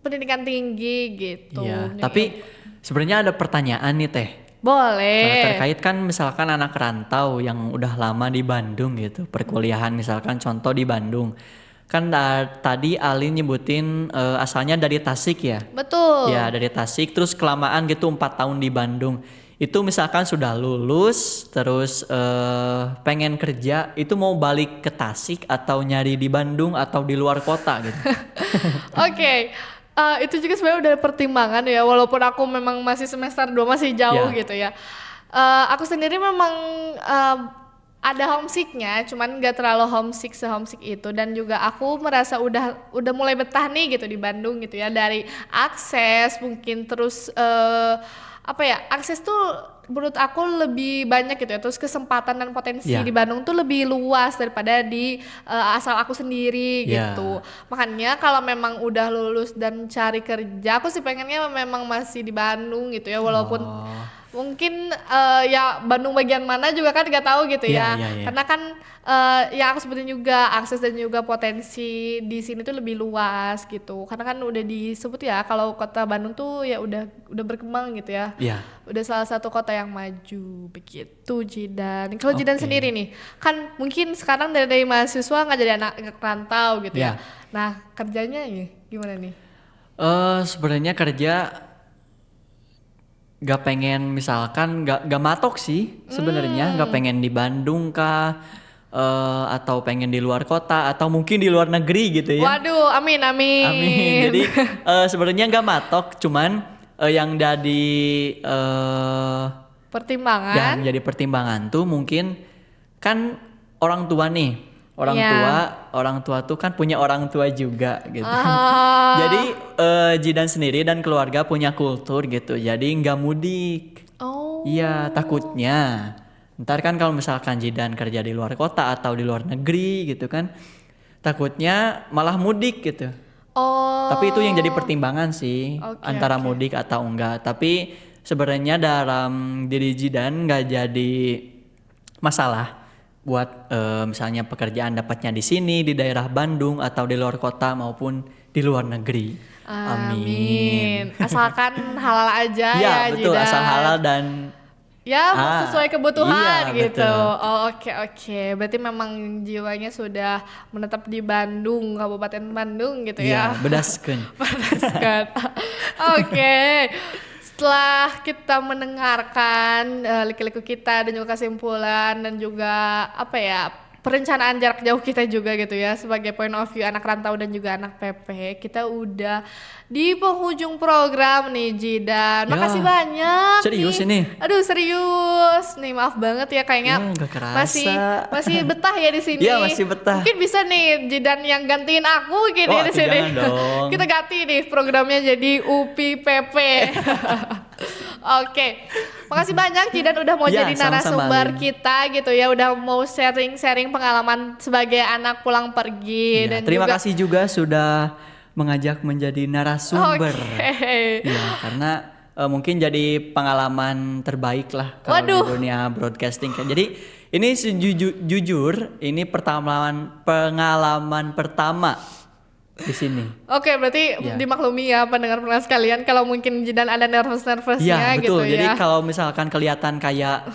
pendidikan tinggi gitu. Iya, tapi sebenarnya ada pertanyaan nih Teh. Boleh. Terkait kan misalkan anak rantau yang udah lama di Bandung gitu, perkuliahan misalkan contoh di Bandung. Kan tadi Alin nyebutin asalnya dari Tasik ya. Betul. Ya, dari Tasik terus kelamaan gitu 4 tahun di Bandung. Itu misalkan sudah lulus terus pengen kerja, itu mau balik ke Tasik atau nyari di Bandung atau di luar kota gitu. Oke. Itu juga sebenarnya udah pertimbangan ya, walaupun aku memang masih semester 2 masih jauh Ya. gitu ya. Aku sendiri memang ada homesicknya, cuman gak terlalu homesick se-homesick itu, dan juga aku merasa udah mulai betah nih gitu di Bandung gitu ya, dari akses mungkin terus akses tuh menurut aku lebih banyak gitu ya, terus kesempatan dan potensi Ya. di Bandung tuh lebih luas daripada di asal aku sendiri Ya. gitu. Makanya kalau memang udah lulus dan cari kerja, aku sih pengennya memang masih di Bandung gitu ya, walaupun mungkin ya Bandung bagian mana juga kan nggak tahu gitu ya. Iya. Karena kan yang aku sebutin juga akses dan juga potensi di sini tuh lebih luas gitu. Karena kan udah disebut ya kalau kota Bandung tuh ya udah berkembang gitu ya. Iya. Udah salah satu kota yang maju begitu Jidan. Kalau Jidan Oke. sendiri nih, kan mungkin sekarang dari mahasiswa nggak jadi anak rantau gitu ya. Ya. Nah kerjanya ya gimana nih? Sebenarnya kerja gak pengen misalkan gak matok sih sebenarnya, gak pengen di Bandung kah atau pengen di luar kota atau mungkin di luar negeri gitu ya. Waduh, amin. Amin. Jadi sebenarnya gak matok, cuman yang jadi Pertimbangan. yang jadi pertimbangan tuh mungkin kan orang tua nih. Iya. Orang tua tuh kan punya orang tua juga gitu. Ah. Jadi Jidan sendiri dan keluarga punya kultur gitu. Jadi nggak mudik. Oh. Iya, takutnya ntar kan kalau misalkan Jidan kerja di luar kota atau di luar negeri gitu kan, takutnya malah mudik gitu. Oh. Tapi itu yang jadi pertimbangan sih, Oke, antara oke. mudik atau enggak. Tapi sebenarnya dalam diri Jidan nggak jadi masalah buat misalnya pekerjaan dapatnya di sini di daerah Bandung atau di luar kota maupun di luar negeri. Amin. Asalkan halal aja Iya, ya betul, Jidan. asal halal dan Ya sesuai kebutuhan iya, gitu. betul. Oh oke. Berarti memang jiwanya sudah menetap di Bandung, Kabupaten Bandung gitu iya, ya. bedaskeun. Panaskan. Oke. Setelah kita mendengarkan liku-liku kita dan juga kesimpulan dan juga perencanaan jarak jauh kita juga gitu ya sebagai point of view anak rantau dan juga anak PP, kita udah di penghujung program nih Jidan. Ya, Makasih banyak. serius nih. ini? Aduh serius nih, maaf banget ya kayaknya Ya, nggak kerasa. masih betah ya di sini. Iya, masih betah. Mungkin bisa nih Jidan yang gantiin aku gini Oh, di atuh sini. jangan dong. Kita ganti nih programnya jadi UPI PP. Oke. Makasih banyak Jidan udah mau Ya, jadi sama-sama, narasumber Lin. kita gitu ya, udah mau sharing-sharing pengalaman sebagai anak pulang pergi Ya, dan terima juga kasih juga sudah mengajak menjadi narasumber. Oke. Iya, karena mungkin jadi pengalaman terbaik lah kalau Waduh. di dunia broadcasting kan. Jadi ini jujur ini pengalaman pertama di sini. Oke, berarti Ya. dimaklumi ya pendengar-pendengar sekalian kalau mungkin Jidan ada nervous-nervousnya Iya, gitu betul. Jadi ya. kalau misalkan kelihatan kayak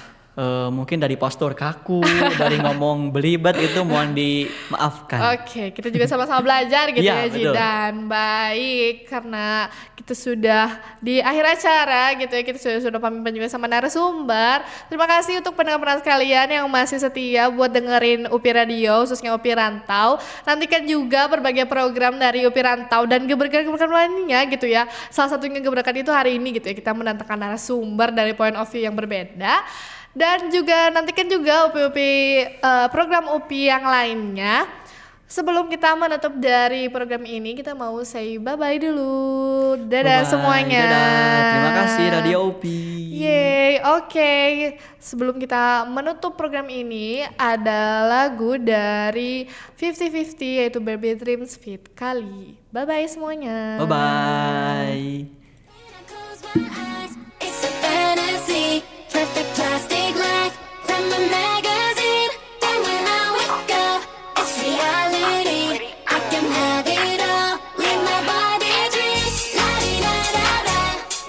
mungkin dari postur kaku, dari ngomong belibet itu mohon dimaafkan. Oke, kita juga sama-sama belajar gitu Iya, ya betul. Jidan. Baik, karena kita sudah di akhir acara gitu ya, kita sudah pamit juga sama narasumber. Terima kasih untuk pendengar-pendengar sekalian yang masih setia buat dengerin UPI Radio, khususnya UPI Rantau. Nantikan juga berbagai program dari UPI Rantau dan gebrakan-gebrakan lainnya gitu ya. Salah satunya gebrakan itu hari ini gitu ya, kita mendatangkan narasumber dari point of view yang berbeda. Dan juga nantikan juga program UPI yang lainnya. Sebelum kita menutup dari program ini, kita mau say bye-bye dulu. Dadah Bye-bye, semuanya. dadah. Terima kasih Radio UPI. Yeay, oke. Sebelum kita menutup program ini, ada lagu dari 50-50 yaitu Baby Dreams feat. Kali. Bye-bye semuanya. Bye-bye. Close my eyes, it's a fantasy. Perfect plastic life from a magazine. Then when I wake up, it's reality. I can have it all. Live my Barbie dreams. La di da da da,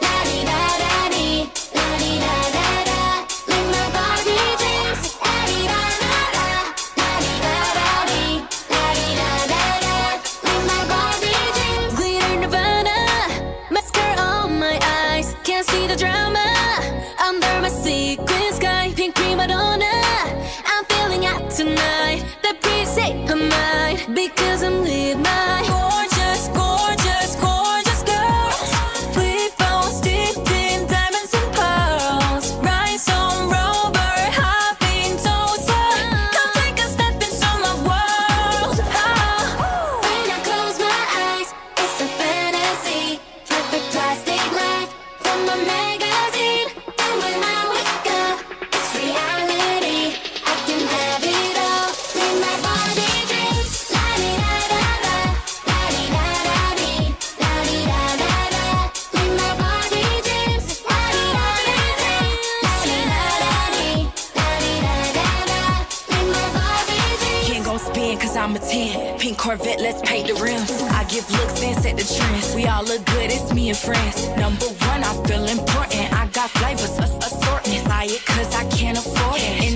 la di da da di, la di da da da. Live my Barbie dreams. La di da da da, la di da da di, la di da da da. Live my Barbie dreams. Glitter Nirvana, mascara on my eyes. Can't see the drama under my sequin sky. Pink prima donna, I'm feeling hot tonight. The preset of mine, because I'm with my gorgeous, gorgeous, gorgeous girls. We both steeped in diamonds and pearls. Rise on rover, hopping toaster. Come take a step into my world. When I close my eyes, it's a fantasy. Perfect plastic life from a magazine. And when I wake up, it's reality. I can have it all. Live my Barbie dreams. La di da da da, la di da da di, la di da da da. Live my Barbie dreams. La di da da da, la di da da di, la di da da da. Live my Barbie dreams. Can't go spin cause I'm a 10. Pink Corvette, let's paint the rims. I give looks and set the trends. We all look good, it's me and friends. Number one, I feel important. I got flavors, assortment. Buy it cause I can't afford it.